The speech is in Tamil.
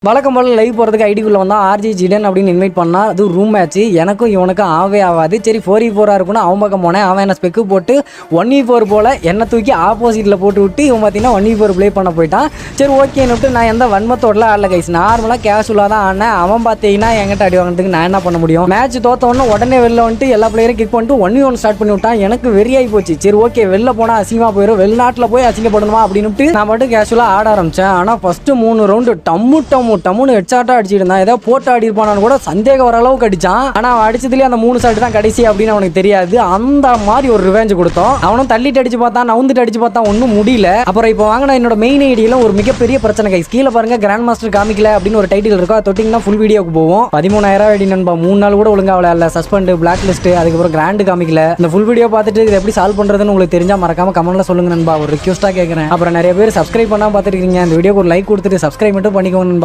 வழக்கம் போல் லைவ் போகிறதுக்கு ஐடிக்குள்ளே வந்தால் ஆர்ஜி ஜிடன் அப்படின்னு இன்வைட் பண்ணால் அது ரூம் மேட்ச்சு எனக்கும் இவனுக்கும் ஆகவே ஆகாது. சரி 4v4 இருக்குன்னு அவன் பக்கம் போனேன். அவன் என்ன ஸ்பெக்கு போட்டு 1v4 போல் என்னை தூக்கி ஆப்போசிட்டில் போட்டு விட்டு இவன் பார்த்தீங்கன்னா 1v4 ப்ளே பண்ண போயிட்டான். சரி ஓகேன்னு விட்டு நான் எந்த வன்மத்தோடலாம் ஆடல கைஸ், நார்மலாக கேஷுவலாக தான் ஆனேன். அவன் பார்த்தீங்கன்னா என்கிட்ட அடி வாங்கினதுக்கு நான் என்ன பண்ண முடியும்? மேட்ச் தோத்தவொடனே உடனே வெளில வந்துட்டு எல்லா பிளேயரும் கிக் பண்ணிட்டு 1v1 ஸ்டார்ட் பண்ணி விட்டான். எனக்கு வெறியாகி போச்சு. சரி ஓகே வெளில போனால் அசிங்கமாக போயிடும், வெளிநாட்டில் போய் அசிங்கப்படணுமா அப்படின்னு நான் மட்டும் கேஷுவலாக ஆட ஆரம்பித்தேன். ஆனால் ஃபஸ்ட்டு 3 ரவுண்டு டம்முன்னு ஹெட்ஷாட்டாக அடிச்சுட்டு இருந்தான். ஏதோ போட்டு ஆடி இருப்பானு கூட சந்தேகம் வர அளவுக்கு அடிச்சான். ஆனால் அவன் அடிச்சதுலேயே அந்த 3 ஷாட் தான் கடைசி அப்படின்னு அவனுக்கு தெரியாது. அந்த மாதிரி ஒரு ரிவெஞ்ச் கொடுத்தோம். அவனும் தள்ளிட்டு அடிச்சு பார்த்தான், நவுந்துட்டு அடிச்சு பார்த்தா ஒன்றும் முடியல. அப்புறம் இப்போ வாங்கின என்னோட மெயின் ஐடியில் ஒரு மிகப்பெரிய பிரச்சனை கைஸ். கீழே பாருங்க கிராண்ட் மாஸ்டர் காமிக்கல அப்படின்னு ஒரு டைட்டில் இருக்கும். அதை தொட்டிங்கன்னா ஃபுல் வீடியோக்கு போவோம். 13,000 ஐடி நண்பா, 3 நாள் கூட ஒழுங்கா விளையாடல. சஸ்பெண்ட், பிளாக் லிஸ்ட், அதுக்கப்புறம் கிராண்ட் காமிக்கல. இந்த ஃபுல் வீடியோ பார்த்துட்டு இது எப்படி சால்வ் பண்றதுன்னு உங்களுக்கு தெரிஞ்சா மறக்காம கமெண்ட்ல சொல்லுங்க நண்பா. ஒரு ரிக்வெஸ்டா கேட்கறேன். அப்புறம் நிறைய பேர் சப்ஸ்கிரைப் பண்ணாம பார்த்துருக்கீங்க. இந்த வீடியோக்கு ஒரு லைக் கொடுத்துட்டு சப்ஸ்கிரைப் மட்டும் பண்ணிக்கோங்க நண்பா.